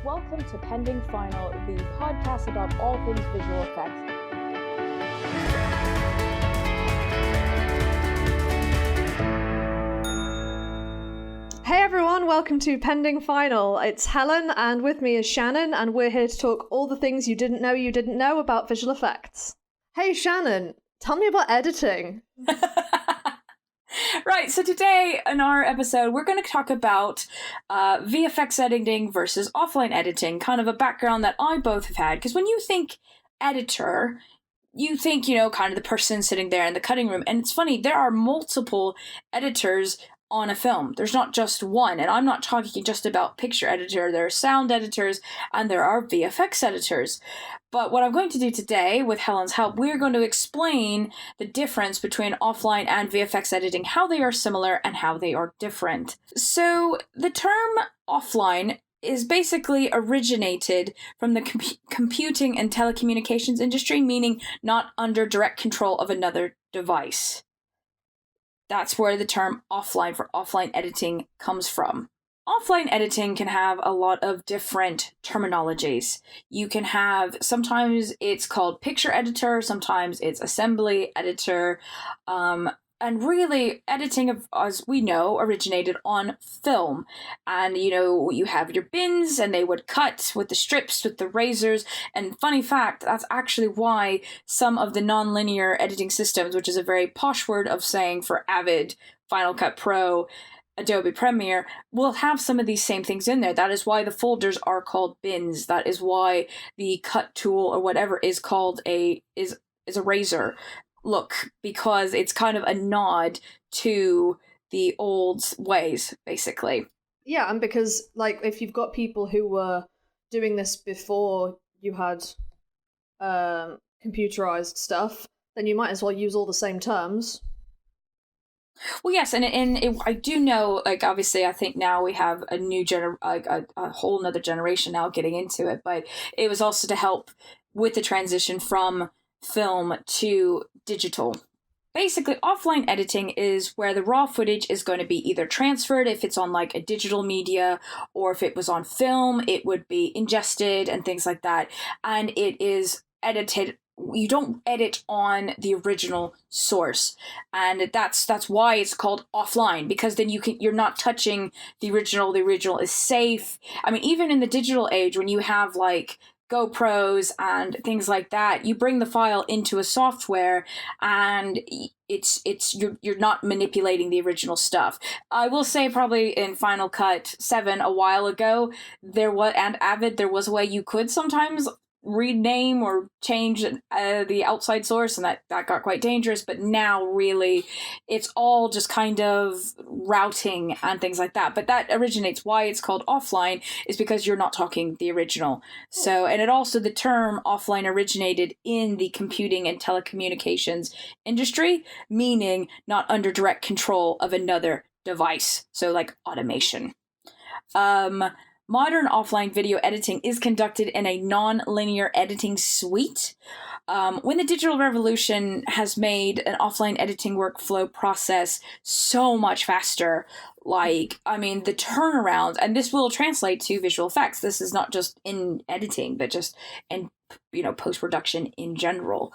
Welcome to Pending Final, the podcast about all things visual effects. Hey everyone, welcome to Pending Final. It's Helen, and with me is Shannon, and we're here to talk all the things you didn't know about visual effects. Hey Shannon, tell me about editing. Right, so today in our episode, we're going to talk about VFX editing versus offline editing, kind of a background that I both have had. Because when you think editor, you think, kind of the person sitting there in the cutting room. And it's funny, there are multiple editors on a film. There's not just one. And I'm not talking just about picture editor. There are sound editors and there are VFX editors. But what I'm going to do today, with Helen's help, we're going to explain the difference between offline and VFX editing, how they are similar and how they are different. So the term offline is basically originated from the computing and telecommunications industry, meaning not under direct control of another device. That's where the term offline for offline editing comes from. Offline editing can have a lot of different terminologies. You can have, sometimes it's called picture editor, sometimes it's assembly editor, and really editing, as we know, originated on film. And, you have your bins and they would cut with the strips, with the razors. And funny fact, that's actually why some of the non-linear editing systems, which is a very posh word of saying for Avid, Final Cut Pro, Adobe Premiere, will have some of these same things in there. That is why the folders are called bins. That is why the cut tool or whatever is called is a razor. Look, because it's kind of a nod to the old ways, basically. Yeah, and because, if you've got people who were doing this before you had computerized stuff, then you might as well use all the same terms. Well, yes, and I do know, obviously, I think now we have a new a whole nother generation now getting into it, but it was also to help with the transition from film to digital. Basically, offline editing is where the raw footage is going to be either transferred if it's on a digital media, or if it was on film, it would be ingested and things like that, and it is edited. You don't edit on the original source, and that's why it's called offline, because then you're not touching the original. The original is safe. I mean, even in the digital age, when you have GoPros and things like that, you bring the file into a software and you're not manipulating the original stuff. I will say probably in Final Cut 7 a while ago, and Avid, there was a way you could sometimes rename or change the outside source, and that got quite dangerous. But now really it's all just kind of routing and things like that. But that originates, why it's called offline is because you're not talking the original. So, and it also, the term offline originated in the computing and telecommunications industry, meaning not under direct control of another device, so like automation. Modern offline video editing is conducted in a non-linear editing suite. When the digital revolution has made an offline editing workflow process so much faster, the turnaround, and this will translate to visual effects. This is not just in editing, but just in, post-production in general.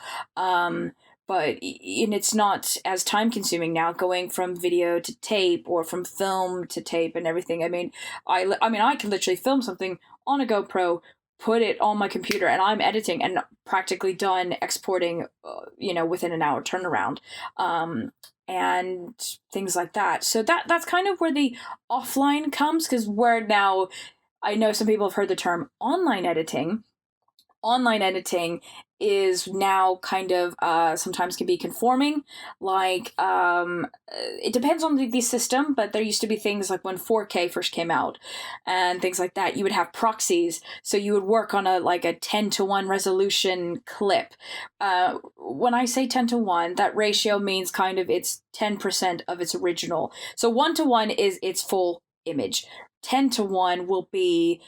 But it's not as time consuming now, going from video to tape or from film to tape and everything. I can literally film something on a GoPro, put it on my computer, and I'm editing and practically done exporting, within an hour turnaround, and things like that. So that's kind of where the offline comes, because we're now, I know some people have heard the term online editing. Online editing is now kind of sometimes can be conforming. It depends on the system, but there used to be things like when 4K first came out and things like that, you would have proxies. So you would work on a 10:1 resolution clip. When I say 10:1, that ratio means kind of it's 10% of its original. So 1:1 is its full image. 10:1 will be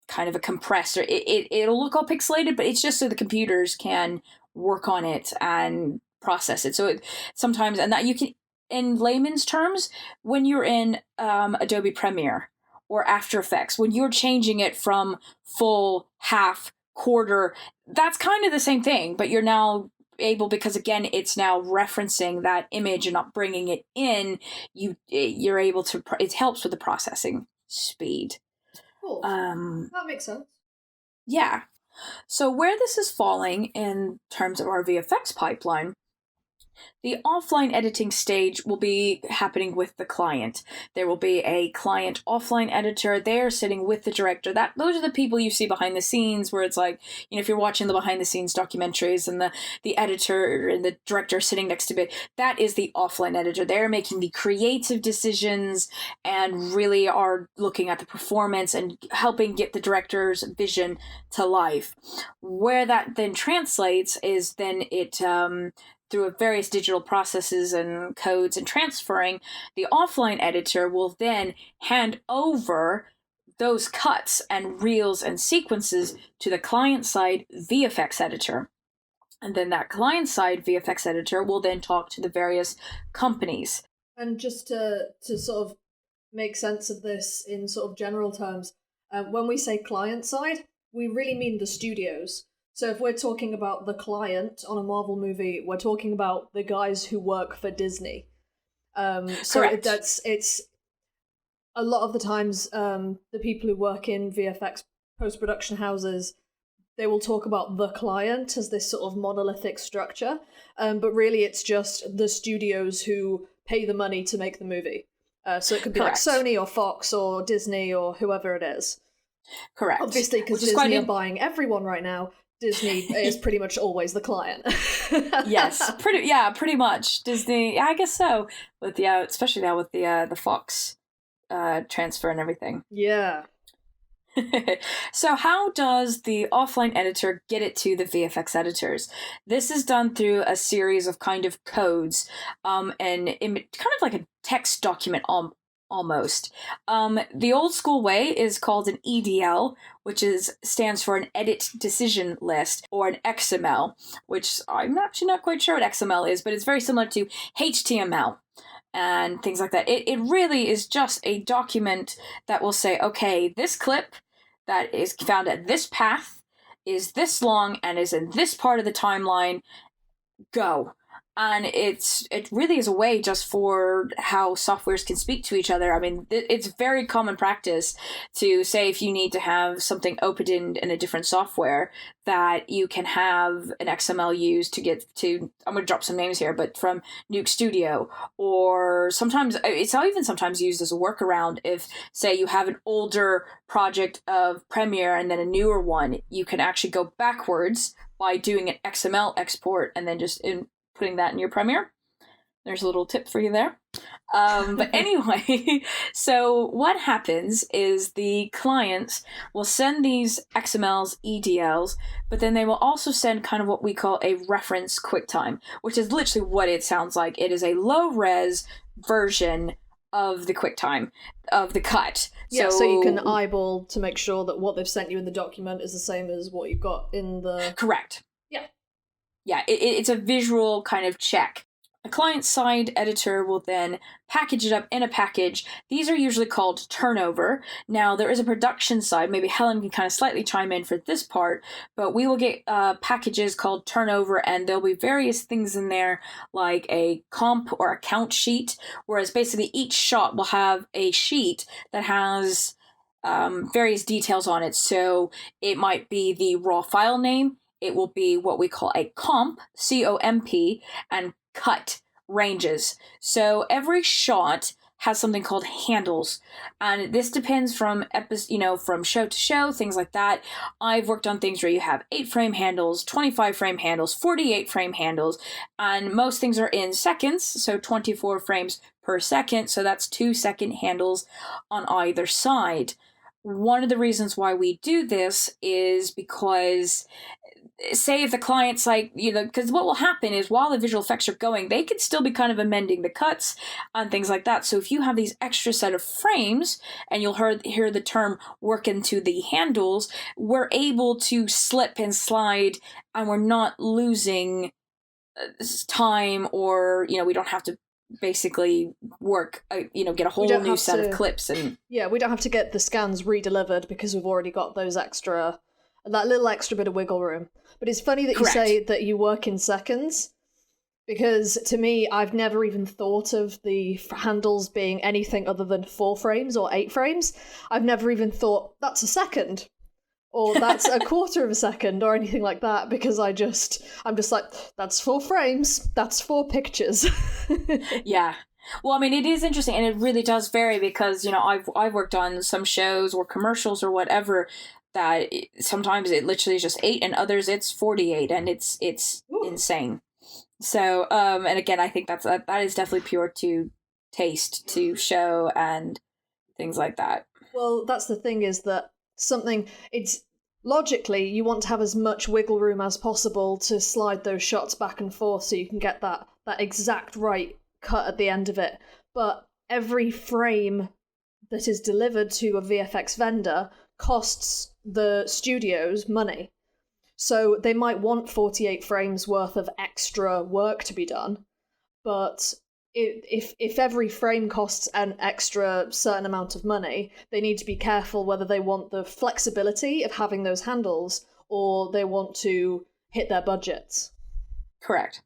kind of a compressor. It'll look all pixelated, but it's just so the computers can work on it and process it. So sometimes, and that you can, in layman's terms, when you're in Adobe Premiere or After Effects, when you're changing it from full, half, quarter, that's kind of the same thing, but you're now able, because again, it's now referencing that image and not bringing it in, you're able to, it helps with the processing speed. Cool. That makes sense. Yeah. So where this is falling in terms of our VFX pipeline, the offline editing stage will be happening with the client. There will be a client offline editor. They're sitting with the director. Those are the people you see behind the scenes, where it's like, if you're watching the behind the scenes documentaries and the editor and the director are sitting next to it, that is the offline editor. They're making the creative decisions and really are looking at the performance and helping get the director's vision to life. Where that then translates is then it through various digital processes and codes and transferring, the offline editor will then hand over those cuts and reels and sequences to the client-side VFX editor. And then that client-side VFX editor will then talk to the various companies. And just to sort of make sense of this in sort of general terms, when we say client-side, we really mean the studios. So if we're talking about the client on a Marvel movie, we're talking about the guys who work for Disney. So it's a lot of the times the people who work in VFX post-production houses, they will talk about the client as this sort of monolithic structure, but really it's just the studios who pay the money to make the movie. So it could be like Sony or Fox or Disney or whoever it is. Correct. Obviously, because Disney are buying everyone right now, Disney is pretty much always the client. Yes, pretty much. Disney, I guess so. With especially now with the Fox transfer and everything. Yeah. So how does the offline editor get it to the VFX editors? This is done through a series of kind of codes, and kind of like a text document almost. The old school way is called an EDL, which stands for an edit decision list, or an XML, which I'm actually not quite sure what XML is, but it's very similar to HTML and things like that. It really is just a document that will say, okay, this clip that is found at this path is this long and is in this part of the timeline, go. And it really is a way just for how softwares can speak to each other. I mean, it's very common practice to say, if you need to have something opened in a different software, that you can have an XML used to get to, I'm going to drop some names here, but from Nuke Studio, or sometimes it's even sometimes used as a workaround. If, say, you have an older project of Premiere and then a newer one, you can actually go backwards by doing an XML export and then just putting that in your Premiere. There's a little tip for you there. But anyway, so what happens is the clients will send these XMLs, EDLs, but then they will also send kind of what we call a reference QuickTime, which is literally what it sounds like. It is a low-res version of the QuickTime, of the cut. Yeah, so you can eyeball to make sure that what they've sent you in the document is the same as what you've got in the... Correct. Yeah. Yeah, it's a visual kind of check. A client-side editor will then package it up in a package. These are usually called turnover. Now, there is a production side. Maybe Helen can kind of slightly chime in for this part, but we will get packages called turnover, and there'll be various things in there, like a comp or a count sheet, whereas basically each shot will have a sheet that has various details on it. So it might be the raw file name. It will be what we call a comp, C-O-M-P, and cut ranges. So every shot has something called handles, and this depends from from show to show, things like that. I've worked on things where you have 8-frame handles, 25-frame handles, 48-frame handles, and most things are in seconds, so 24 frames per second, so that's 2-second handles on either side. One of the reasons why we do this is because, say if the client's like, because what will happen is while the visual effects are going, they could still be kind of amending the cuts and things like that. So if you have these extra set of frames, and you'll hear the term work into the handles, we're able to slip and slide, and we're not losing time, or, we don't have to basically work, get a whole new set of clips. And yeah, we don't have to get the scans redelivered because we've already got that little extra bit of wiggle room. But it's funny that Correct. You say that you work in seconds, because to me, I've never even thought of the handles being anything other than 4 frames or 8 frames. I've never even thought that's a second, or that's a quarter of a second, or anything like that, because I'm just like, that's 4 frames, that's 4 pictures. Yeah. Well, I mean, it is interesting, and it really does vary because, I've worked on some shows or commercials or whatever that sometimes it literally is just 8, and others it's 48, and it's insane. So, and again, I think that is definitely pure to taste, to show, and things like that. Well, that's the thing, is that it's logically, you want to have as much wiggle room as possible to slide those shots back and forth so you can get that exact right cut at the end of it. But every frame that is delivered to a VFX vendor costs the studios money. So they might want 48 frames worth of extra work to be done, but if every frame costs an extra certain amount of money, they need to be careful whether they want the flexibility of having those handles or they want to hit their budgets. Correct.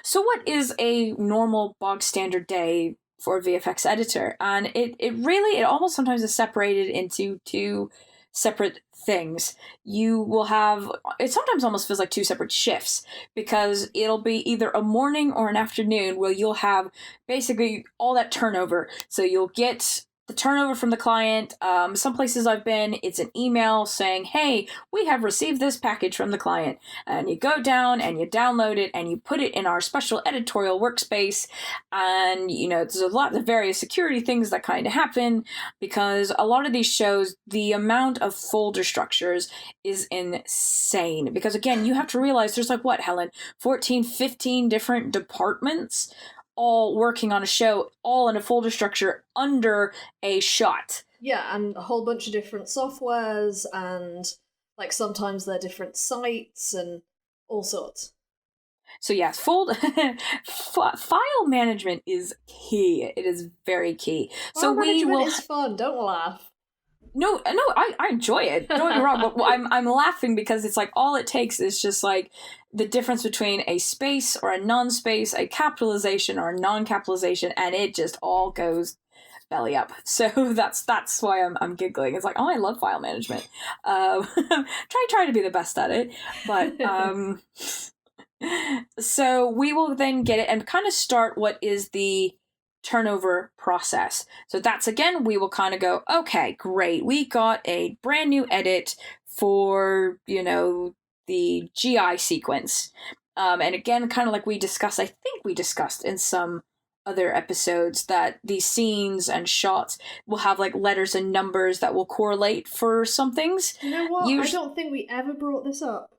So what is a normal bog standard day for a VFX editor? And it almost sometimes is separated into 2 separate things. You will have, it sometimes almost feels like 2 separate shifts, because it'll be either a morning or an afternoon where you'll have basically all that turnover. So you'll get the turnover from the client. Some places I've been, it's an email saying, hey, we have received this package from the client. And you go down and you download it and you put it in our special editorial workspace. And, there's a lot of various security things that kind of happen, because a lot of these shows, the amount of folder structures is insane. Because again, you have to realize there's 14, 15 different departments all working on a show, all in a folder structure under a shot. Yeah, and a whole bunch of different softwares, and sometimes they're different sites and all sorts. So yes, file management is key. It is very key. File management is fun. Don't laugh. No, I enjoy it. Don't get me wrong, but I'm laughing because it's all it takes is just the difference between a space or a non-space, a capitalization or a non-capitalization, and it just all goes belly up. So that's why I'm giggling. It's I love file management. Try to be the best at it, but so we will then get it and kind of start what is the turnover process. So that's, again, we will kind of go, okay, great, we got a brand new edit for the GI sequence, and again, kind of like we discussed, I think we discussed in some other episodes, that these scenes and shots will have letters and numbers that will correlate for some things. You know what? I don't think we ever brought this up.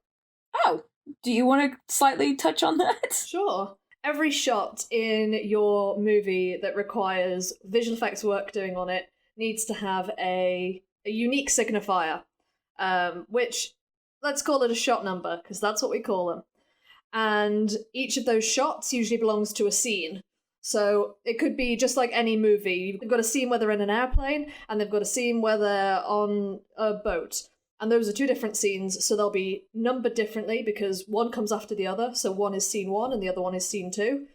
Oh, do you want to slightly touch on that? Sure. Every shot in your movie that requires visual effects work doing on it needs to have a unique signifier, which, let's call it a shot number, because that's what we call them. And each of those shots usually belongs to a scene. So it could be just like any movie. You've got a scene where they're in an airplane, and they've got a scene where they're on a boat. And those are 2 different scenes, so they'll be numbered differently because one comes after the other. So one is scene 1 and the other one is scene 2.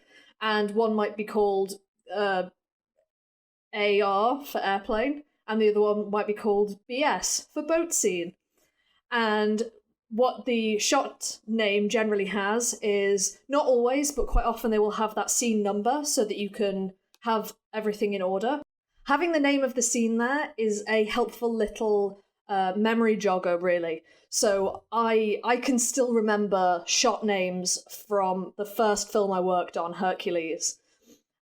And one might be called AR for airplane, and the other one might be called BS for boat scene. And what the shot name generally has is, not always, but quite often they will have that scene number so that you can have everything in order. Having the name of the scene there is a helpful little memory jogger, really. So I can still remember shot names from the first film I worked on, Hercules.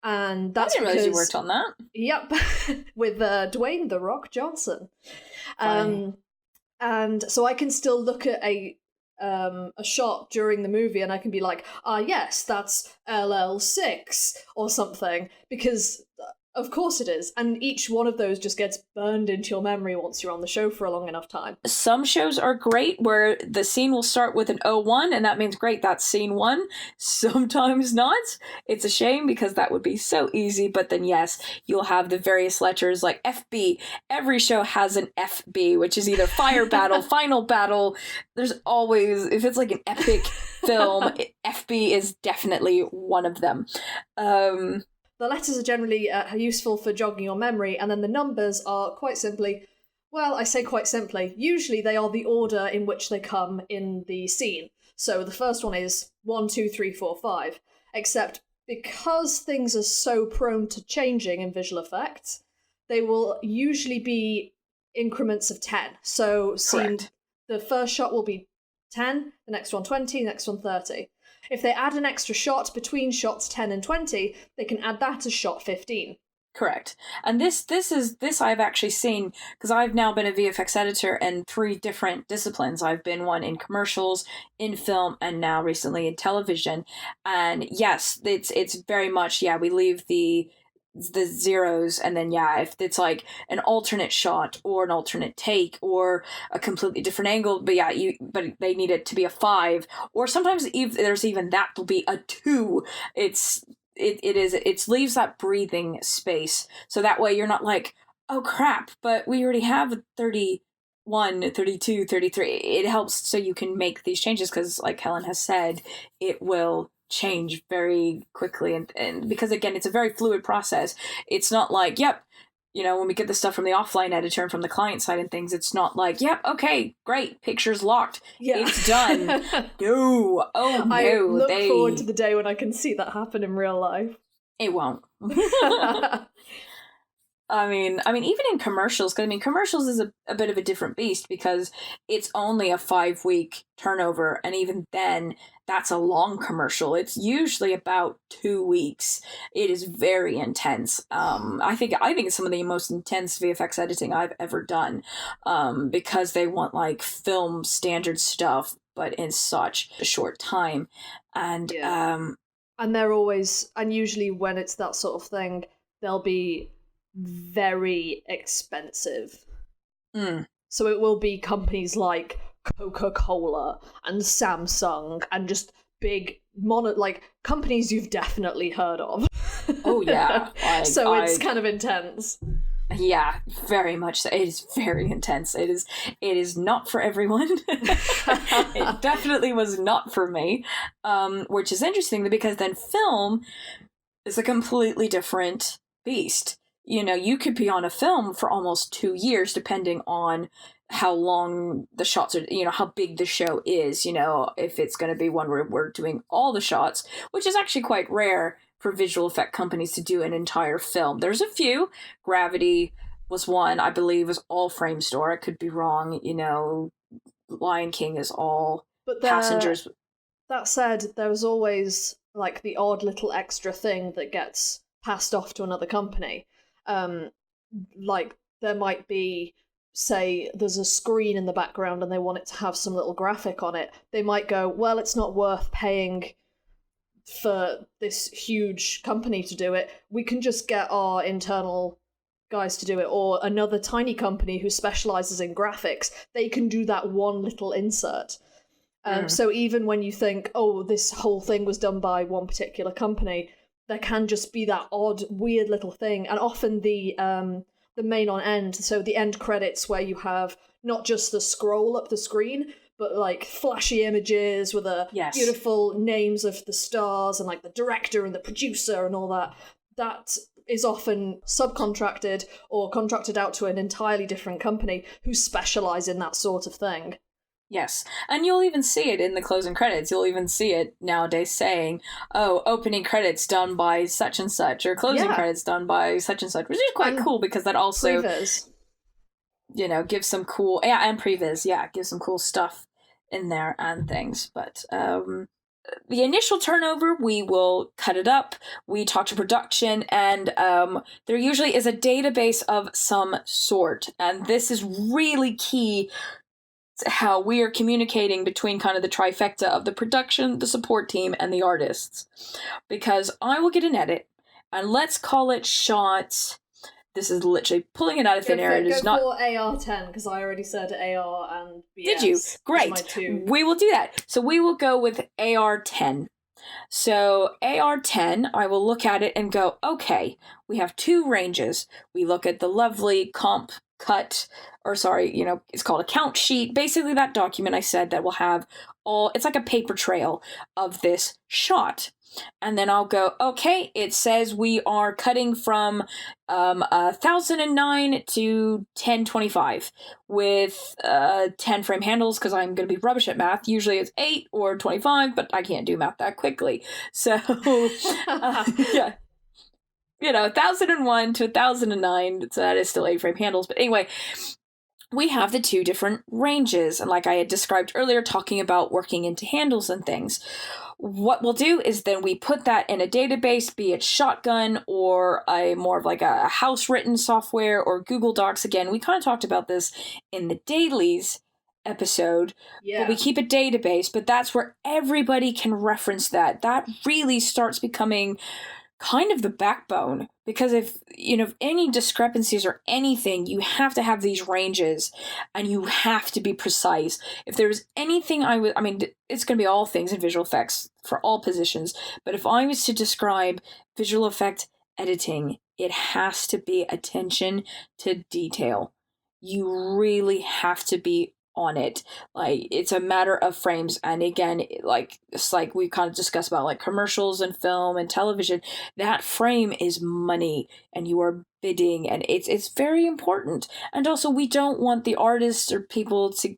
And that's I didn't realize you worked on that. Yep, with Dwayne "The Rock" Johnson. And so I can still look at a shot during the movie and I can be like, yes, that's LL6 or something, because Of course it is. And each one of those just gets burned into your memory once you're on the show for a long enough time. Some shows are great where the scene will start with an 01, and that means great, that's scene 1. Sometimes not. It's a shame because that would be so easy, but then yes, you'll have the various letters like FB. Every show has an FB, which is either fire battle, final battle. There's always, if it's like an epic film, FB is definitely one of them. The letters are generally useful for jogging your memory, and then the numbers are quite simply, well, I say quite simply, usually they are the order in which they come in the scene. So the first one is 1, 2, 3, 4, 5, except because things are so prone to changing in visual effects, they will usually be increments of 10. So the first shot will be 10, the next one 20, the next one 30. If they add an extra shot between shots 10 and 20, they can add that as shot 15. Correct. And this I've actually seen, because I've now been a VFX editor in 3 different disciplines. I've been one in commercials, in film, and now recently in television. And yes, it's very much, we leave the zeros, and then if it's like an alternate shot or an alternate take or a completely different angle, but they need it to be a 5, or sometimes if there's even that will be a 2. It leaves that breathing space, so that way you're not like, oh crap, but we already have a 31, 32, 33. It helps so you can make these changes, because like Helen has said, it will change very quickly, and because again, it's a very fluid process. It's not like, when we get the stuff from the offline editor and from the client side and things, it's not like, okay, great, picture's locked, it's done. No. I look forward to the day when I can see that happen in real life. It won't. I mean, even in commercials, because commercials is a bit of a different beast, because it's only a 5-week turnover, and even then, that's a long commercial. It's usually about 2 weeks. It is very intense. I think it's some of the most intense VFX editing I've ever done, because they want like film standard stuff, but in such a short time, and and they're always, and usually when it's that sort of thing, they'll be very expensive. So it will be companies like Coca-Cola and Samsung and just big companies you've definitely heard of. Oh yeah. So it's kind of intense. Yeah, very much so. It is very intense. It is not for everyone. It definitely was not for me. Which is interesting, because then film is a completely different beast. You could be on a film for almost 2 years, depending on how long the shots are, how big the show is, if it's going to be one where we're doing all the shots, which is actually quite rare for visual effect companies to do an entire film. There's a few. Gravity was one, I believe, was all frame store. I could be wrong. Lion King is all passengers. That said, there was always like the odd little extra thing that gets passed off to another company. Like there might be, say, there's a screen in the background and they want it to have some little graphic on it. They might go, well, it's not worth paying for this huge company to do it. We can just get our internal guys to do it, or another tiny company who specializes in graphics. They can do that one little insert. So even when you think, oh, this whole thing was done by one particular company, there can just be that odd, weird little thing. And often the main on end, so the end credits where you have not just the scroll up the screen, but like flashy images with the beautiful names of the stars and like the director and the producer and all that. That is often subcontracted or contracted out to an entirely different company who specialize in that sort of thing. Yes, and you'll even see it in the closing credits. You'll even see it nowadays saying, oh, opening credits done by such and such, or closing credits done by such and such, which is quite cool, because that also, previs. Gives some cool, and previs, gives some cool stuff in there and things. But the initial turnover, we will cut it up, we talk to production, and there usually is a database of some sort, and this is really key how we are communicating between kind of the trifecta of the production, the support team, and the artists. Because I will get an edit, And let's call it shot. This is literally pulling it out of thin air. It is not for AR10 because I already said AR and BS. Did you? Great. We will do that. So we will go with AR10. So AR10, I will look at it and go, okay, we have two ranges. We look at the lovely comp cut, or sorry, it's called a count sheet. Basically that document I said that will have it's like a paper trail of this shot. And then I'll go, okay, it says we are cutting from 1009 to 1025 with 10 frame handles because I'm going to be rubbish at math. Usually it's 8 or 25, but I can't do math that quickly. So, yeah. 1001 to 1009, so that is still 8 frame handles. But anyway, we have the two different ranges. And like I had described earlier, talking about working into handles and things. What we'll do is then we put that in a database, be it Shotgun or a more of like a house written software or Google Docs. Again, we kind of talked about this in the dailies episode, but we keep a database, but that's where everybody can reference that. That really starts becoming kind of the backbone, because if any discrepancies or anything, you have to have these ranges and you have to be precise. If there's anything it's going to be all things in visual effects for all positions, but if I was to describe visual effect editing, it has to be attention to detail. You really have to be on it. Like, it's a matter of frames. And again, it's like we kind of discussed about like commercials and film and television, that frame is money and you are bidding, and it's very important. And also, we don't want the artists or people to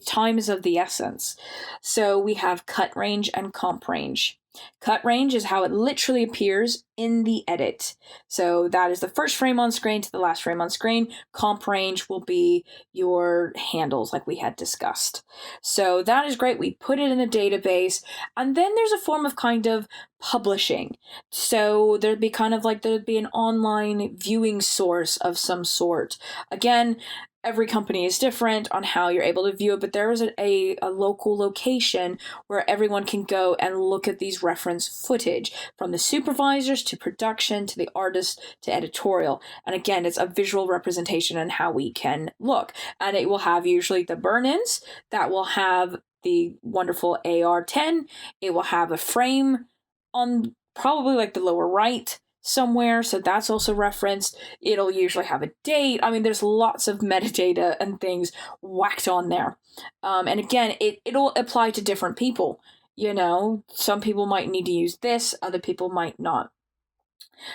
time is of the essence. So we have cut range and comp range. Cut range is how it literally appears in the edit. So that is the first frame on screen to the last frame on screen. Comp range will be your handles like we had discussed. So that is great. We put it in a database, and then there's a form of kind of publishing. So there'd be an online viewing source of some sort. Again, every company is different on how you're able to view it, but there is a local location where everyone can go and look at these reference footage, from the supervisors to production to the artist to editorial. And again, it's a visual representation on how we can look. And it will have usually the burn-ins that will have the wonderful AR10. It will have a frame on probably like the lower right somewhere, so that's also referenced. It'll usually have a date. There's lots of metadata and things whacked on there. And again, it'll apply to different people. Some people might need to use this, other people might not.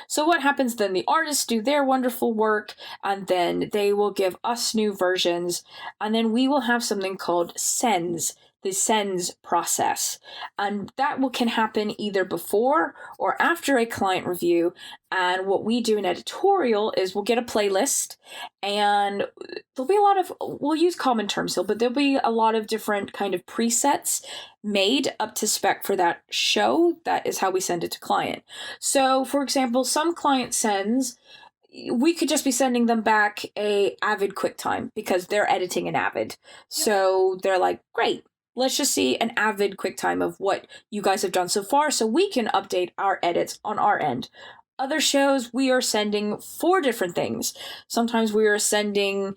So what happens then? The artists do their wonderful work, and then they will give us new versions, and then we will have something called sends. The sends process, and that can happen either before or after a client review. And what we do in editorial is we'll get a playlist, and there'll be we'll use common terms here, but there'll be a lot of different kind of presets made up to spec for that show. That is how we send it to client. So for example, some client sends, we could just be sending them back a Avid QuickTime because they're editing in Avid. So they're like, great, let's just see an Avid QuickTime of what you guys have done so far so we can update our edits on our end. Other shows, we are sending 4 different things. Sometimes we are sending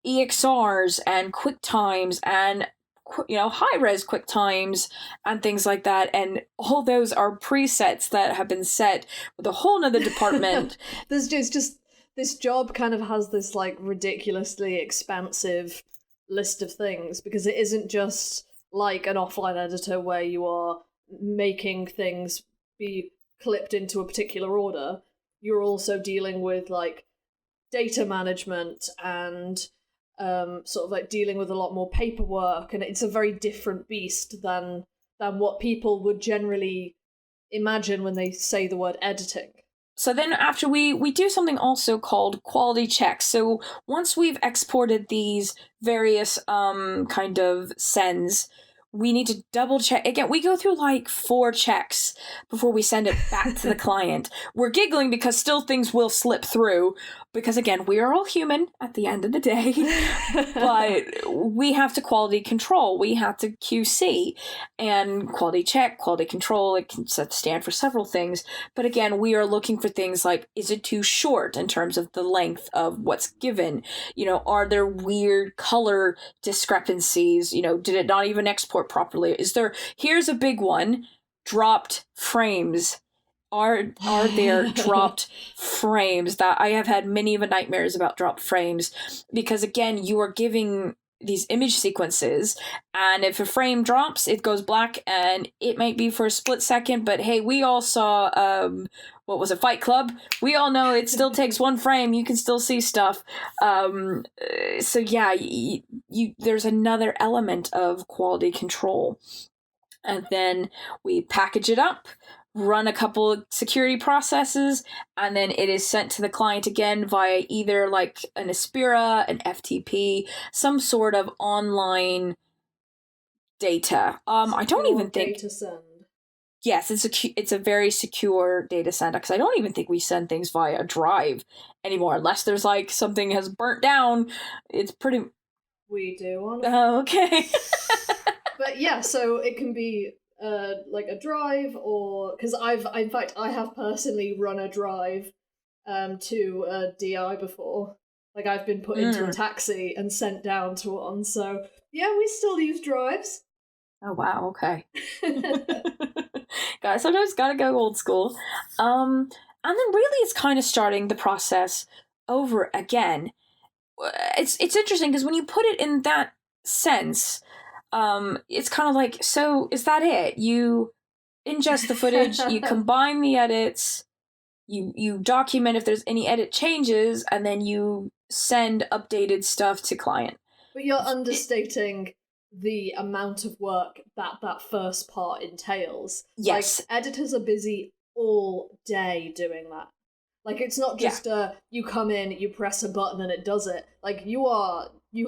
EXRs and QuickTimes and high-res QuickTimes and things like that. And all those are presets that have been set with a whole nother department. There's just this job kind of has this like ridiculously expansive list of things, because it isn't just like an offline editor where you are making things be clipped into a particular order. You're also dealing with like data management and sort of like dealing with a lot more paperwork, and it's a very different beast than what people would generally imagine when they say the word editing. So then after we do something also called quality checks. So once we've exported these various kind of sends, we need to double check. Again, we go through like 4 checks before we send it back to the client. We're giggling because still things will slip through, because again, we are all human at the end of the day, but we have to quality control. We have to QC and quality check, quality control. It can stand for several things. But again, we are looking for things like, is it too short in terms of the length of what's given? Are there weird color discrepancies? Did it not even export properly? Here's a big one, dropped frames. Are there dropped frames? That I have had many of a nightmares about dropped frames, because again, you are giving these image sequences, and if a frame drops, it goes black, and it might be for a split second, but hey, we all saw what was it, Fight Club? We all know it still takes one frame, you can still see stuff. So yeah, there's another element of quality control. And then we package it up, run a couple of security processes, and then it is sent to the client again via either like an Aspira, an FTP, some sort of online data. I don't even think data send. Yes, it's a very secure data send, because I don't even think we send things via a drive anymore, unless there's like something has burnt down. It's pretty. We do. Okay. But yeah, so it can be like a drive, or because I have personally run a drive to a DI before. Like, I've been put into a taxi and sent down to one. So yeah, we still use drives. Oh wow, okay. Guys, sometimes gotta go old school. And then really it's kind of starting the process over again. It's interesting because when you put it in that sense, it's kind of like, so is that it? You ingest the footage, you combine the edits, you document if there's any edit changes, and then you send updated stuff to client. But you're understating the amount of work that first part entails. Yes. Like, editors are busy all day doing that. Like, it's not just you come in, you press a button and it does it. Like, you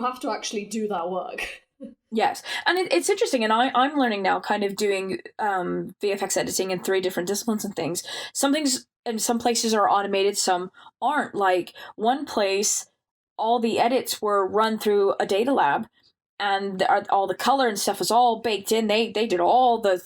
have to actually do that work. Yes, and it's interesting, and I'm learning now, kind of doing VFX editing in 3 different disciplines and things. Some things and some places are automated, some aren't. Like, one place, all the edits were run through a data lab, and all the color and stuff was all baked in. They did all the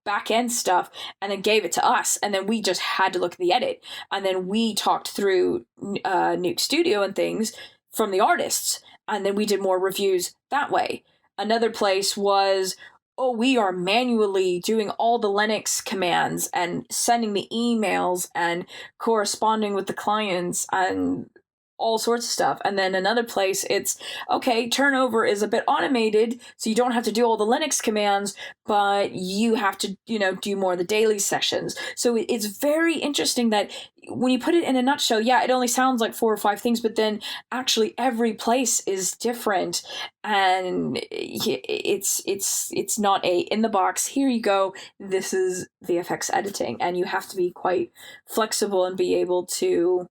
back end stuff and then gave it to us, and then we just had to look at the edit, and then we talked through Nuke Studio and things from the artists, and then we did more reviews that way. Another place was, we are manually doing all the Linux commands and sending the emails and corresponding with the clients and all sorts of stuff. And then another place, it's, okay, turnover is a bit automated, so you don't have to do all the Linux commands, but you have to, do more of the daily sessions. So it's very interesting that when you put it in a nutshell, yeah, it only sounds like 4 or 5 things, but then actually every place is different, and it's not in the box, here you go, this is VFX editing, and you have to be quite flexible and be able to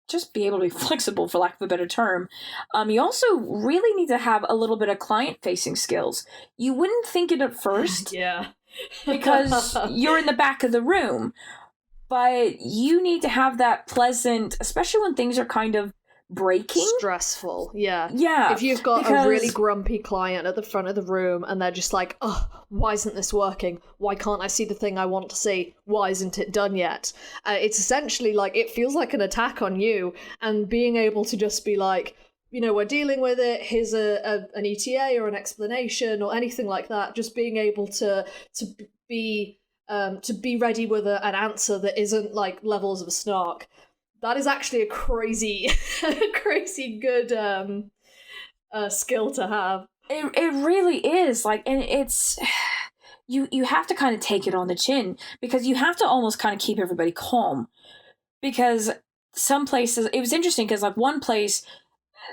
just be able to be flexible, for lack of a better term. You also really need to have a little bit of client-facing skills. You wouldn't think it at first. Yeah. Because you're in the back of the room. But you need to have that pleasant, especially when things are kind of breaking. Stressful, yeah. Yeah. If you've got a really grumpy client at the front of the room and they're just like, why isn't this working? Why can't I see the thing I want to see? Why isn't it done yet? It's essentially like, it feels like an attack on you, and being able to just be like, we're dealing with it, here's an ETA or an explanation or anything like that, just being able to be ready with an answer that isn't like levels of a snark. That is actually a crazy good skill to have. It really is. Like, and it's you have to kind of take it on the chin, because you have to almost kind of keep everybody calm. Because some places, it was interesting because like one place,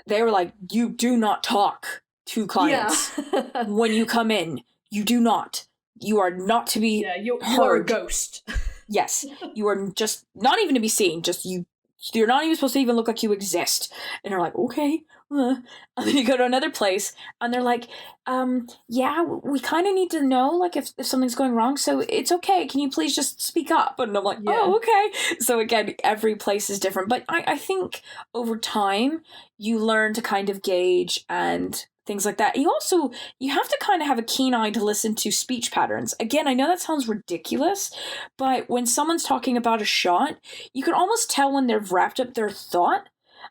they were like, you do not talk to clients when you come in. You do not. You are not to be you heard. are a ghost. Yes, you are just not even to be seen. Just you you're not even supposed to even look like you exist. And you're like, okay. And then you go to another place and they're like, yeah, we kind of need to know, like, if something's going wrong, so it's okay, can you please just speak up? And I'm like, oh, okay. So again, every place is different, but I think over time you learn to kind of gauge and things like that. You have to kind of have a keen eye to listen to speech patterns. Again, I know that sounds ridiculous, but when someone's talking about a shot, you can almost tell when they've wrapped up their thought.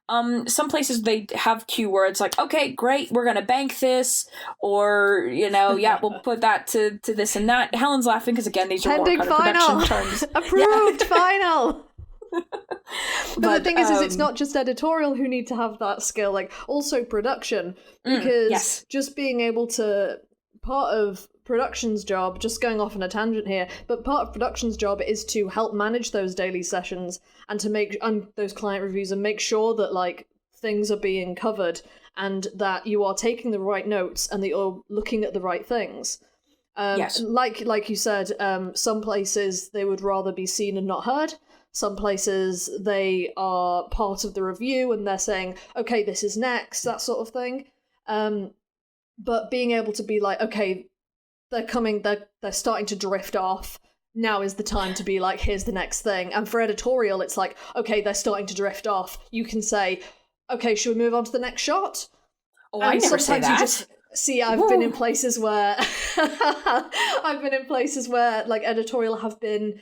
Some places they have cue words like, okay, great, we're gonna bank this, or, yeah, we'll put that to this and that. Helen's laughing because, again, these are pending more kind of final. production terms. Approved final. But the thing is it's um, not just editorial who need to have that skill, like also production, because yes. just being able to, part of production's job, just going off on a tangent here, but part of production's job is to help manage those daily sessions and to make those client reviews and make sure that, like, things are being covered and that you are taking the right notes and that you're looking at the right things. Yes. Like you said, some places they would rather be seen and not heard. Some places they are part of the review and they're saying, okay, this is next, that sort of thing. But being able to be like, okay, they're starting to drift off. Now is the time to be like, here's the next thing. And for editorial, it's like, okay, they're starting to drift off. You can say, okay, should we move on to the next shot? Oh, I never say that. You just see, I've been in places where like editorial have been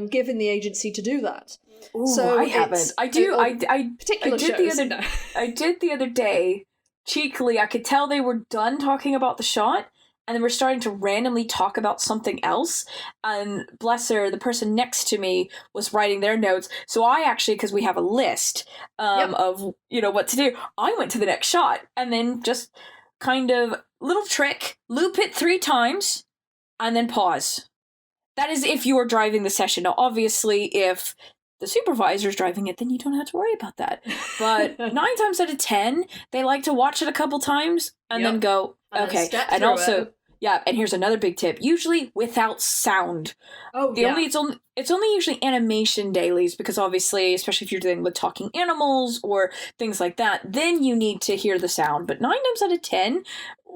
given the agency to do that. Ooh, so I haven't. I do. I particular did shows. I did the other day. Cheekily, I could tell they were done talking about the shot, and then we're starting to randomly talk about something else. And bless her, the person next to me was writing their notes. So I actually, because we have a list of what to do, I went to the next shot and then just kind of little trick, loop it 3 times, and then pause. That is if you are driving the session. Now, obviously, if the supervisor's driving it, then you don't have to worry about that. But 9 times out of 10, they like to watch it a couple times and then go, okay. And also, and here's another big tip: usually without sound. It's only usually animation dailies, because obviously, especially if you're dealing with talking animals or things like that, then you need to hear the sound. But 9 times out of 10,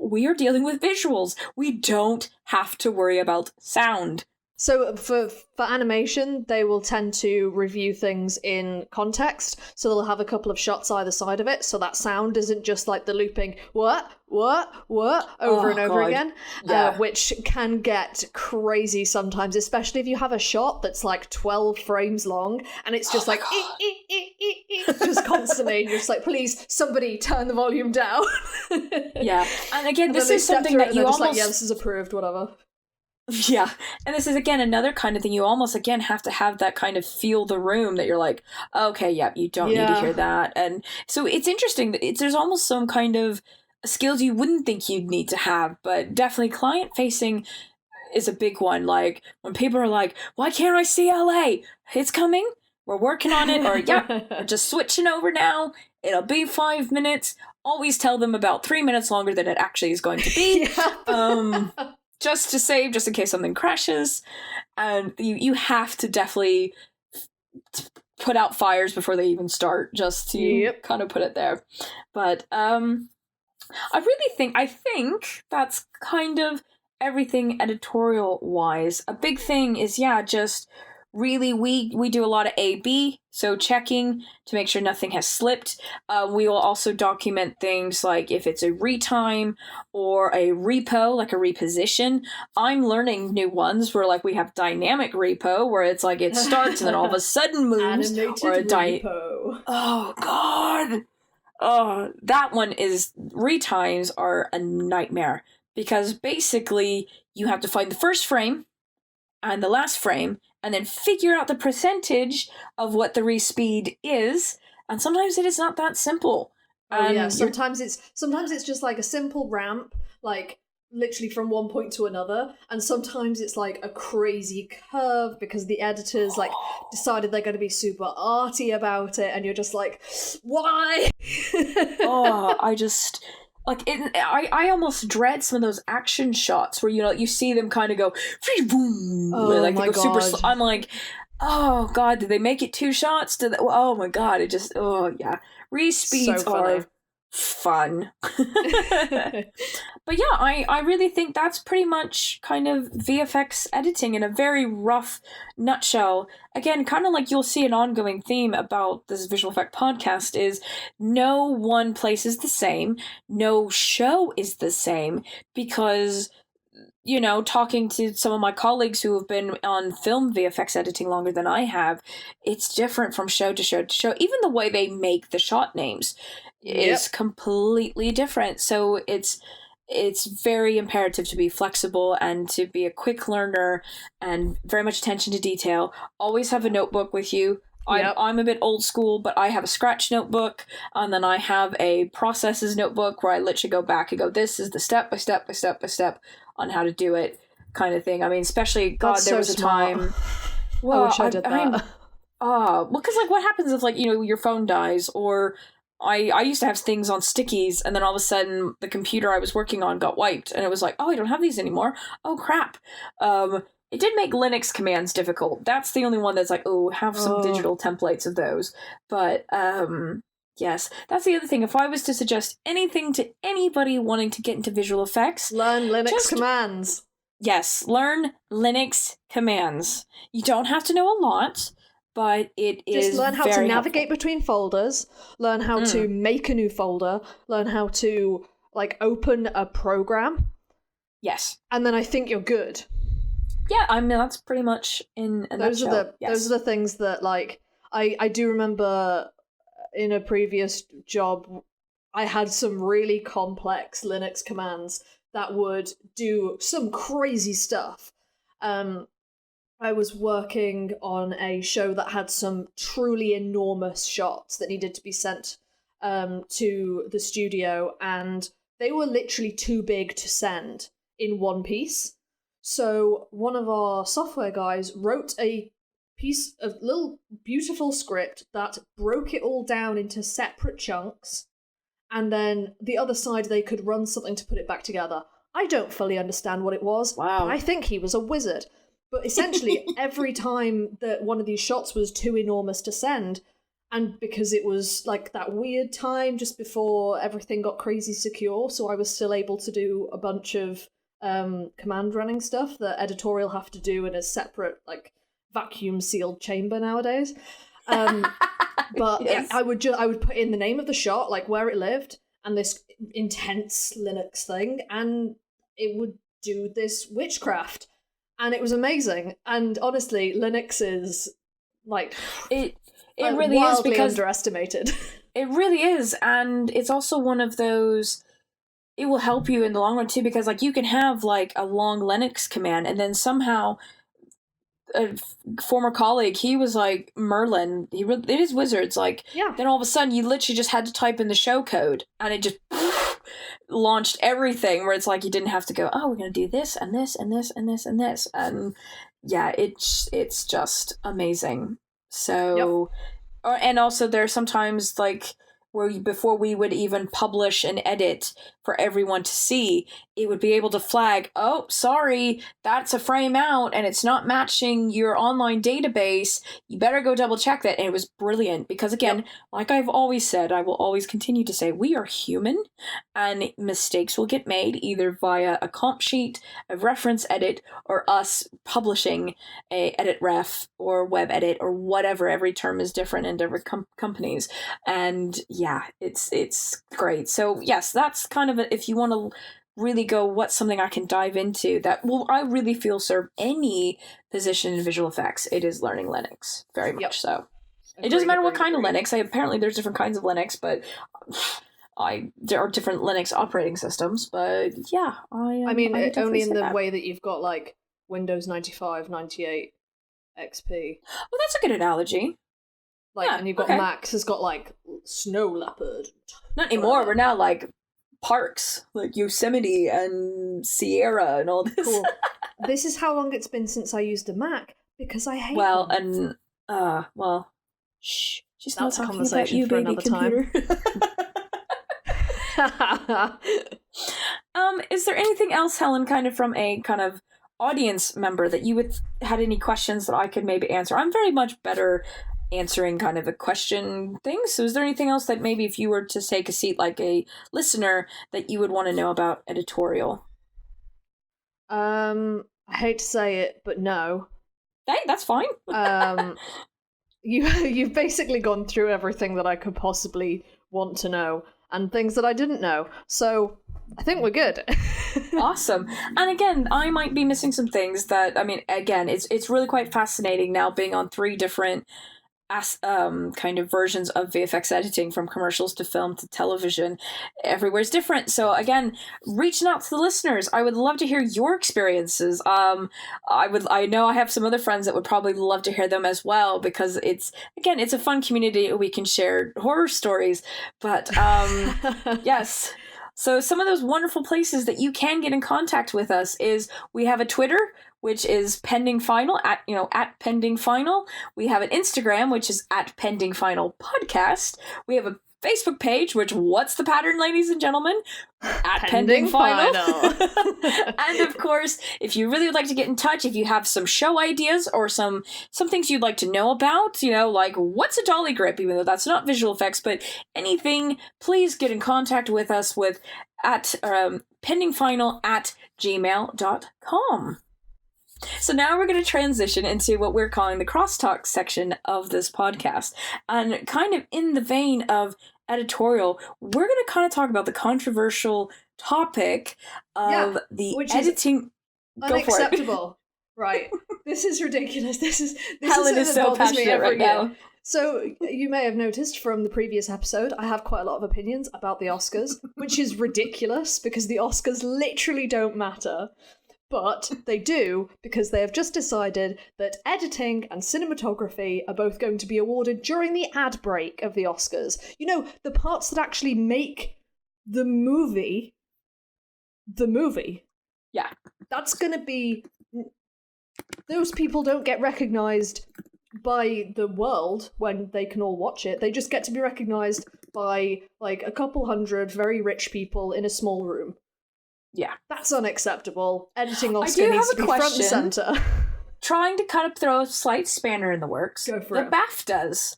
we are dealing with visuals. We don't have to worry about sound. So for animation, they will tend to review things in context. So they'll have a couple of shots either side of it, so that sound isn't just like the looping what over and over again, which can get crazy sometimes, especially if you have a shot that's like 12 frames long and it's just like just constantly. You're just like, please, somebody turn the volume down. And again, this is something that you almost like, this is approved, whatever. Yeah, and this is, again, another kind of thing. You almost, again, have to have that kind of feel the room that you're like, okay, you don't need to hear that. And so it's interesting. There's almost some kind of skills you wouldn't think you'd need to have, but definitely client-facing is a big one. Like, when people are like, why can't I see LA? It's coming. We're working on it. Or, we're just switching over now. It'll be 5 minutes. Always tell them about 3 minutes longer than it actually is going to be. Just to save, just in case something crashes. And you have to definitely put out fires before they even start, just to kind of put it there. But I think that's kind of everything editorial-wise. A big thing is, just really, we do a lot of A/B, so checking to make sure nothing has slipped. We will also document things like if it's a retime or a repo, like a reposition. I'm learning new ones where, like, we have dynamic repo, where it's like it starts and then all of a sudden moves. Animated or a repo. Oh, God! Oh, that one is... Retimes are a nightmare, because basically you have to find the first frame and the last frame, and then figure out the percentage of what the respeed is. And sometimes it is not that simple. Sometimes it's just like a simple ramp, like literally from one point to another, and sometimes it's like a crazy curve because the editors like decided they're going to be super arty about it, and you're just like, why? I almost dread some of those action shots where you see them kind of go, boom, oh like my they go God. super. I'm like, Oh God, did they make it 2 shots? Oh my God, it just, oh yeah. Respeeds So are fun. But yeah, I really think that's pretty much kind of VFX editing in a very rough nutshell. Again, kind of like you'll see an ongoing theme about this visual effect podcast is no one place is the same, no show is the same, because talking to some of my colleagues who have been on film VFX editing longer than I have, it's different from show to show to show. Even the way they make the shot names is completely different. So it's very imperative to be flexible and to be a quick learner and very much attention to detail. Always have a notebook with you. I'm a bit old school, but I have a scratch notebook, and then I have a processes notebook where I literally go back and go, this is the step by step by step by step on how to do it kind of thing. I mean, especially, God, there was a time... Well, I wish I did that. Well, because like what happens if like, your phone dies, or I used to have things on stickies, and then all of a sudden the computer I was working on got wiped, and it was like, oh, I don't have these anymore. Oh, crap. It did make Linux commands difficult. That's the only one that's like, oh, have some digital templates of those. But, yes, that's the other thing. If I was to suggest anything to anybody wanting to get into visual effects... Learn Linux commands. Yes, learn Linux commands. You don't have to know a lot, but it is just learn how to navigate helpful. Between folders, learn how to make a new folder, learn how to, like, open a program. Yes. And then I think you're good. Yeah, I mean, that's pretty much in a nutshell. Those are the things that, like, I do remember in a previous job, I had some really complex Linux commands that would do some crazy stuff. I was working on a show that had some truly enormous shots that needed to be sent to the studio, and they were literally too big to send in one piece. So one of our software guys wrote a piece of little beautiful script that broke it all down into separate chunks, and then the other side they could run something to put it back together. I don't fully understand what it was. Wow. I think he was a wizard. But essentially, every time that one of these shots was too enormous to send, and because it was like that weird time just before everything got crazy secure, so I was still able to do a bunch of command running stuff that Editorial have to do in a separate, like, vacuum sealed chamber nowadays. But yes. I would put in the name of the shot, like where it lived, and this intense Linux thing, and it would do this witchcraft. And it was amazing. And honestly, Linux is like it really is, because underestimated. It really is, and it's also one of those. It will help you in the long run too, because like you can have like a long Linux command, and then somehow a former colleague, he was like Merlin. It is wizards. Like then all of a sudden you literally just had to type in the show code, and it just launched everything. Where it's like you didn't have to go, oh, we're gonna do this and this and this and this and this, and yeah, it's just amazing. So, and also there's sometimes like where before we would even publish an edit for everyone to see, it would be able to flag, oh, sorry, that's a frame out and it's not matching your online database. You better go double check that. And it was brilliant because, again, like I've always said, I will always continue to say, we are human and mistakes will get made either via a comp sheet, a reference edit, or us publishing a edit ref or web edit or whatever. Every term is different in different companies. And yeah, it's great. So yes, that's kind of if you want to really go, what's something I can dive into that will I really feel serve any position in visual effects, it is learning Linux. Very much so. It doesn't matter what kind of Linux. Apparently there's different kinds of Linux, but there are different Linux operating systems. But yeah, I mean, only in the way that you've got like Windows 95, 98, XP. Well, that's a good analogy. Like, and you've got Mac has got like Snow Leopard. Not anymore. We're now like parks, like Yosemite and Sierra and all this. Cool. This is how long it's been since I used a Mac because I hate them. Shh. She's not talking about you, baby computer. Time. Is there anything else, Helen, kind of from a kind of audience member that you would had any questions that I could maybe answer. I'm very much better answering kind of a question thing. So is there anything else that maybe if you were to take a seat like a listener that you would want to know about Editorial? I hate to say it, but no. Hey, that's fine. You've basically gone through everything that I could possibly want to know and things that I didn't know. So I think we're good. Awesome. And again, I might be missing some things that, I mean, again, it's really quite fascinating now being on 3 different kind of versions of VFX editing, from commercials to film to television. Everywhere's different. So again, reaching out to the listeners, I would love to hear your experiences. I know I have some other friends that would probably love to hear them as well, because it's a fun community. We can share horror stories, but yes. So some of those wonderful places that you can get in contact with us is we have a Twitter, which is Pending Final, at Pending Final. We have an Instagram, which is at Pending Final Podcast. We have a Facebook page, which, what's the pattern, ladies and gentlemen? At Pending Final. And of course, if you really would like to get in touch, if you have some show ideas or some things you'd like to know about, like what's a dolly grip, even though that's not visual effects, but anything, please get in contact with us at pendingfinal@gmail.com. So now we're going to transition into what we're calling the crosstalk section of this podcast. And kind of in the vein of Editorial, we're going to kind of talk about the controversial topic of the editing. Unacceptable. Right. This is ridiculous. Helen is so passionate right now. So you may have noticed from the previous episode, I have quite a lot of opinions about the Oscars, which is ridiculous because the Oscars literally don't matter. But they do, because they have just decided that editing and cinematography are both going to be awarded during the ad break of the Oscars. The parts that actually make the movie. Yeah. That's going to be... Those people don't get recognised by the world when they can all watch it. They just get to be recognised by, like, a couple hundred very rich people in a small room. Yeah. That's unacceptable. Editing Oscar needs to be front and centre. Trying to throw a slight spanner in the works. Go for it. The BAFTAs.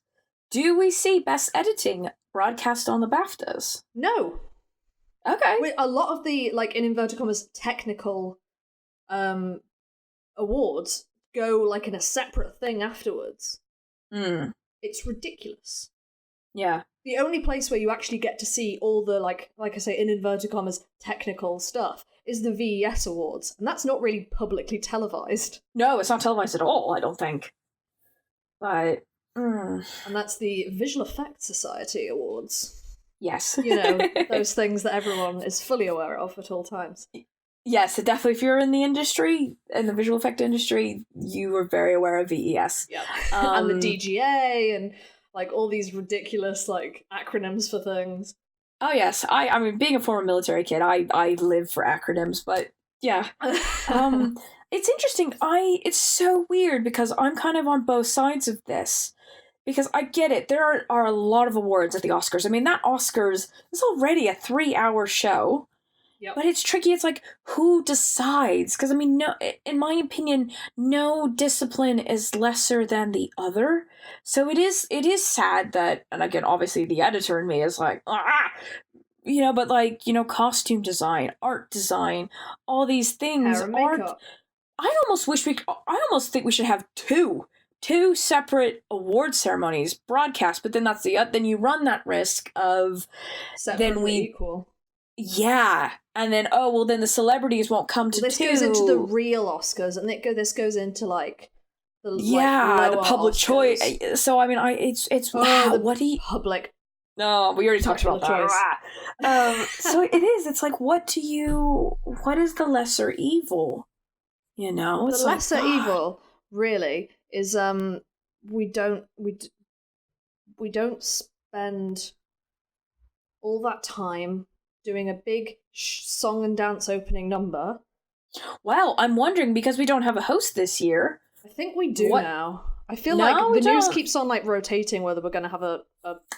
Do we see Best Editing broadcast on the BAFTAs? No. Okay. A lot of the, like, in inverted commas, technical awards go, like, in a separate thing afterwards. It's ridiculous. Yeah. The only place where you actually get to see all the, like I say, in inverted commas, technical stuff is the VES Awards, and that's not really publicly televised. No, it's not televised at all, I don't think. But... And that's the Visual Effects Society Awards. Yes. Those things that everyone is fully aware of at all times. Yes, definitely. If you're in the industry, in the visual effect industry, you are very aware of VES. Yeah. And the DGA and... like, all these ridiculous, like, acronyms for things. Oh, yes. I mean, being a former military kid, I live for acronyms, but, yeah. It's interesting. It's so weird, because I'm kind of on both sides of this. Because I get it. There are a lot of awards at the Oscars. I mean, that Oscars is already a 3-hour show. Yep. But it's tricky. It's like, who decides? Because, I mean, no, in my opinion, no discipline is lesser than the other. So it is sad that, and again, obviously the editor in me is like, but like, costume design, art design, all these things. Hair and makeup. I almost think we should have two separate award ceremonies broadcast, but then then you run that risk of equal. Yeah, and then then the celebrities won't come to this two. Goes into the real Oscars, and this goes into like the the public Oscars. choice. So I mean, what do you public? No, we already talked about that. So it is. It's like, what is the lesser evil? The lesser evil really is we don't spend all that time doing a big song and dance opening number. Well, I'm wondering, because we don't have a host this year. I think we do now. I feel No, like we the news don't. keeps on like rotating whether we're going to have a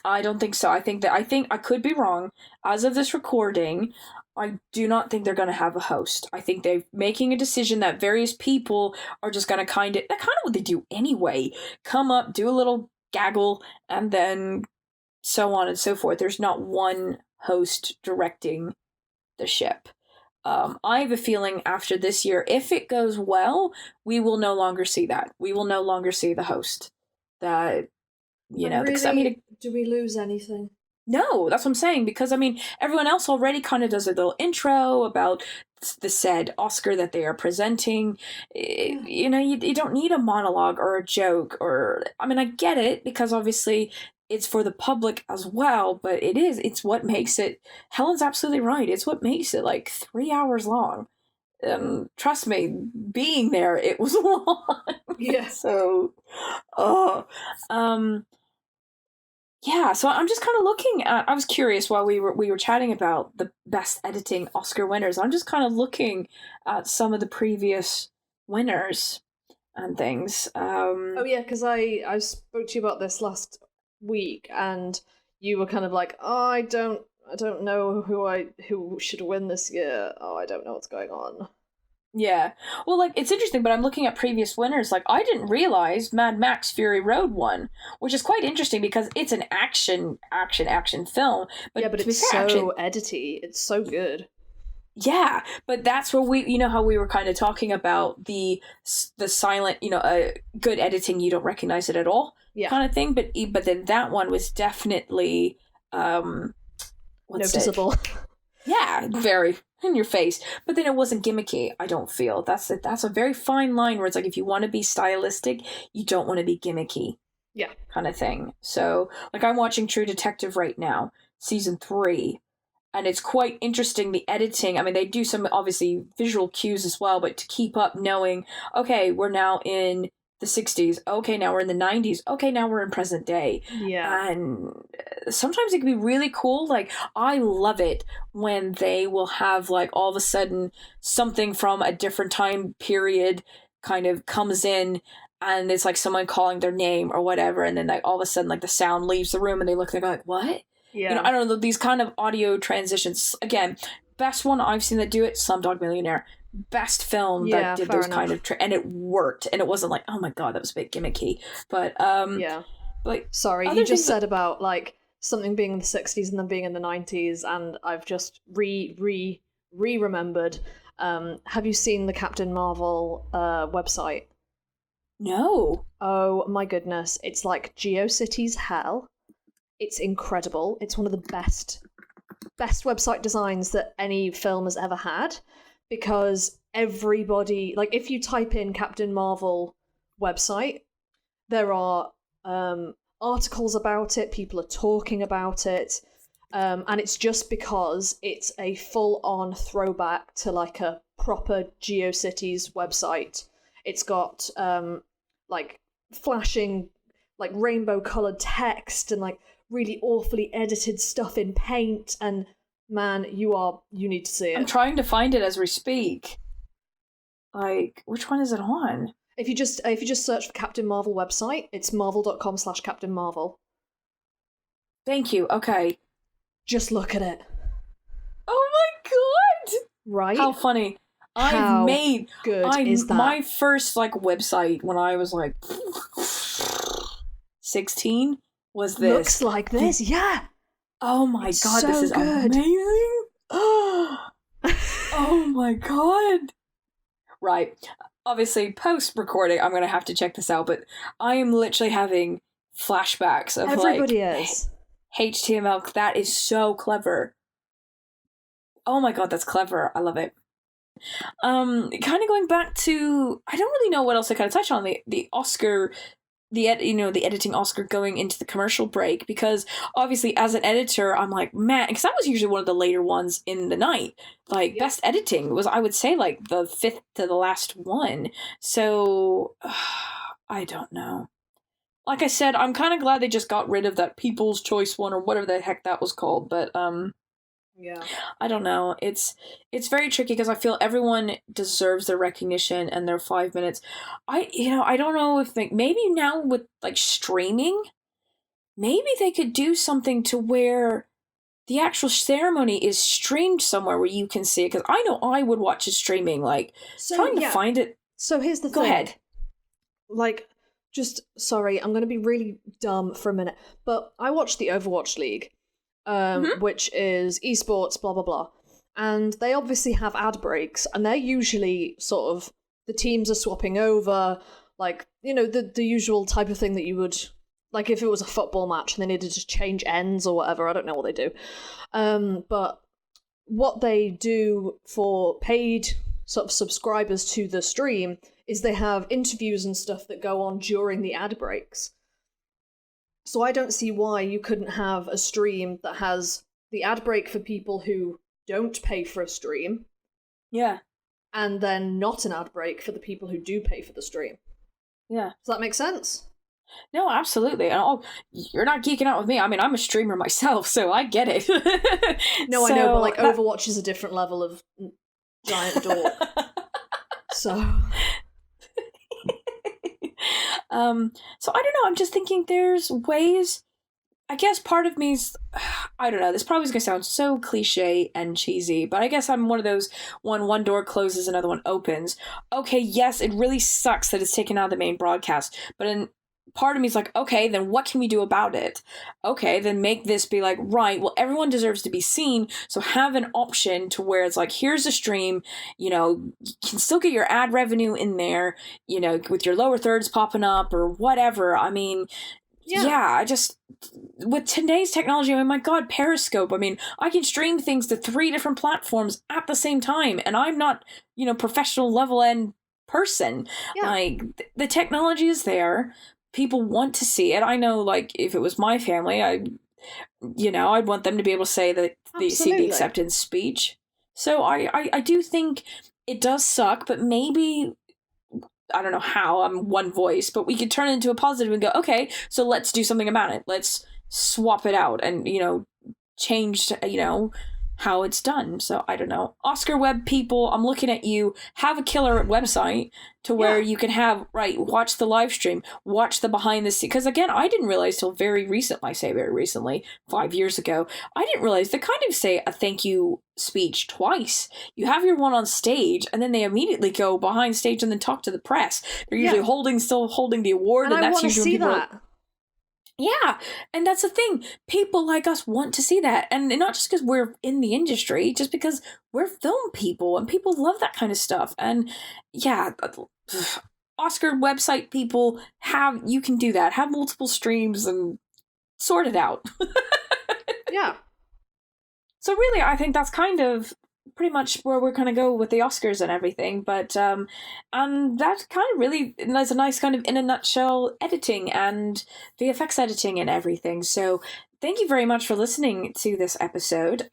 I don't think so. I think I could be wrong. As of this recording, I do not think they're going to have a host. I think they're making a decision that various people are just going to that's kind of what they do anyway. Come up, do a little gaggle, and then so on and so forth. There's not one host directing the ship. I have a feeling after this year, if it goes well, we will no longer see that. We will no longer see the host. That, And because really, do we lose anything? no, that's what I'm saying. Because everyone else already kind of does a little intro about the said Oscar that they are presenting. Yeah. You don't need a monologue or a joke I get it because obviously it's for the public as well, but it's what makes it. Helen's absolutely right. It's what makes it like 3 hours long. Trust me, being there, it was long. Yeah. So, oh, yeah, so I'm just kind of looking at. I was curious while we were chatting about the best editing Oscar winners. I'm just kind of looking at some of the previous winners and things. Oh yeah, because I spoke to you about this last week, and you were kind of like, oh, I don't know who should win this year. Oh, I don't know what's going on. Yeah, well, like it's interesting, but I'm looking at previous winners. Like I didn't realize Mad Max Fury Road won, which is quite interesting because it's an action film. But Yeah, but to be it's fair, so edity. It's so good. yeah, but that's where how we were kind of talking about the silent, good editing, you don't recognize it at all, Yeah. kind of thing. But then that one was definitely what's it? Noticeable. Yeah, very in your face. But then it wasn't gimmicky. I don't feel that's a very fine line where it's like if you want to be stylistic, you don't want to be gimmicky. Yeah, kind of thing. So like I'm watching True Detective right now, season 3. And it's quite interesting, the editing. I mean, they do some, obviously, visual cues as well, but to keep up knowing, okay, we're now in the 60s. Okay, now we're in the 90s. Okay, now we're in present day. yeah. And sometimes it can be really cool. Like, I love it when they will have, like, all of a sudden something from a different time period kind of comes in and it's like someone calling their name or whatever. And then, like, all of a sudden, like, the sound leaves the room and they look, they're like, what? Yeah. I don't know, these kind of audio transitions. Again, best one I've seen that do it, Slumdog Millionaire. Best film that did those kind of and it worked, and it wasn't like, oh my god, that was a bit gimmicky. But yeah. Like sorry, you just said about like something being in the 60s and then being in the 90s, and I've just remembered. Have you seen the Captain Marvel website? No. Oh my goodness, it's like GeoCities hell. It's incredible. It's one of the best website designs that any film has ever had, because everybody, like, if you type in Captain Marvel website, there are articles about it, people are talking about it, and it's just because it's a full-on throwback to like a proper GeoCities website. It's got like flashing, like rainbow colored text and like really awfully edited stuff in paint, and man, you need to see it. I'm trying to find it as we speak. Like, which one is it on? If you just search for Captain Marvel website, it's marvel.com/Captain Marvel. Thank you. Okay. Just look at it. Oh my god! Right? How funny. How good is that? My first like website when I was like 16 was this. Looks like this, yeah. Oh my it's god, so this is good. amazing. Oh my god. Right. Obviously, post-recording, I'm going to have to check this out, but I am literally having flashbacks of Everybody is. HTML. That is so clever. Oh my god, that's clever. I love it. Kind of going back to, I don't really know what else I kind of touch on the Oscar, the editing Oscar going into the commercial break, because obviously as an editor I'm like, man, because that was usually one of the later ones in the night. Like, best editing was, I would say, like the 5th to the last one. So I don't know. Like I said, I'm kind of glad they just got rid of that People's Choice one or whatever the heck that was called, but Yeah. I don't know. It's very tricky because I feel everyone deserves their recognition and their 5 minutes. I don't know if maybe now with like streaming, maybe they could do something to where the actual ceremony is streamed somewhere where you can see it. Because I know I would watch it streaming, like trying to find it. So here's the thing. Go ahead. Like, just sorry, I'm going to be really dumb for a minute, but I watched the Overwatch League, which is esports, blah blah blah, and they obviously have ad breaks, and they're usually sort of the teams are swapping over, like, you know, the usual type of thing that you would, like if it was a football match and they needed to change ends or whatever. I don't know what they do, but what they do for paid sort of subscribers to the stream is they have interviews and stuff that go on during the ad breaks. So I don't see why you couldn't have a stream that has the ad break for people who don't pay for a stream. Yeah. And then not an ad break for the people who do pay for the stream. Yeah. Does that make sense? No, absolutely. And you're not geeking out with me. I mean, I'm a streamer myself, so I get it. No, I know, but like Overwatch is a different level of giant dork. So... So I don't know, I'm just thinking there's ways, I guess part of me's, I don't know, this probably is going to sound so cliche and cheesy, but I guess I'm one of those, when one door closes, another one opens. Okay, yes, it really sucks that it's taken out of the main broadcast, but in part of me is like, okay, then what can we do about it? Okay, then make this be like, right, well, everyone deserves to be seen, so have an option to where it's like, here's a stream, you know, you can still get your ad revenue in there, you know, with your lower thirds popping up or whatever. I mean, I just, with today's technology, I mean, my God, Periscope, I mean, I can stream things to 3 different platforms at the same time, and I'm not, you know, professional level end person. Yeah. Like, the technology is there. People want to see it. I know, like, if it was my family, I'd want them to be able to say that they see the acceptance speech. So I do think it does suck, but maybe, I don't know how, I'm one voice, but we could turn it into a positive and go, okay, so let's do something about it. Let's swap it out and, you know, change, you know, how it's done. So I don't know. Oscar Web people, I'm looking at you. Have a killer website to where you can have, watch the live stream, watch the behind the scenes. Because again, I didn't realize till very recently, 5 years ago, I didn't realize they kind of say a thank you speech twice. You have your one on stage, and then they immediately go behind stage and then talk to the press. They're usually still holding the award, and that's usually see that. Yeah, and that's the thing. People like us want to see that. And not just because we're in the industry, just because we're film people and people love that kind of stuff. And yeah, Oscar website people, you can do that. Have multiple streams and sort it out. Yeah. So really, I think that's kind of pretty much where we're going to go with the Oscars and everything, but and that kind of really is a nice kind of in a nutshell editing and VFX editing and everything. So thank you very much for listening to this episode.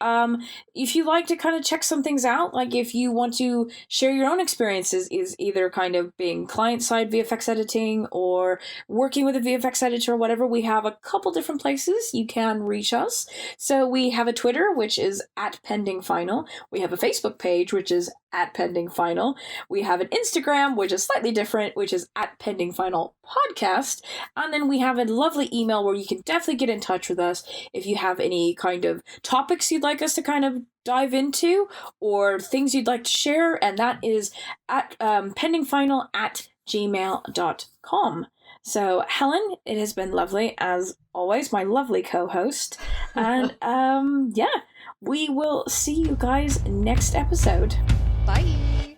If you like to kind of check some things out, like if you want to share your own experiences, is either kind of being client-side VFX editing or working with a VFX editor or whatever, we have a couple different places you can reach us. So we have a Twitter, which is @PendingFinal. We have a Facebook page, which is @PendingFinal. We have an Instagram, which is slightly different, which is @PendingFinalPodcast. And then we have a lovely email where you can definitely get in touch with us if you have any kind of topics you'd like us to kind of dive into or things you'd like to share, and that is at pendingfinal@gmail.com. So Helen, it has been lovely as always, my lovely co-host, and we will see you guys next episode. Bye.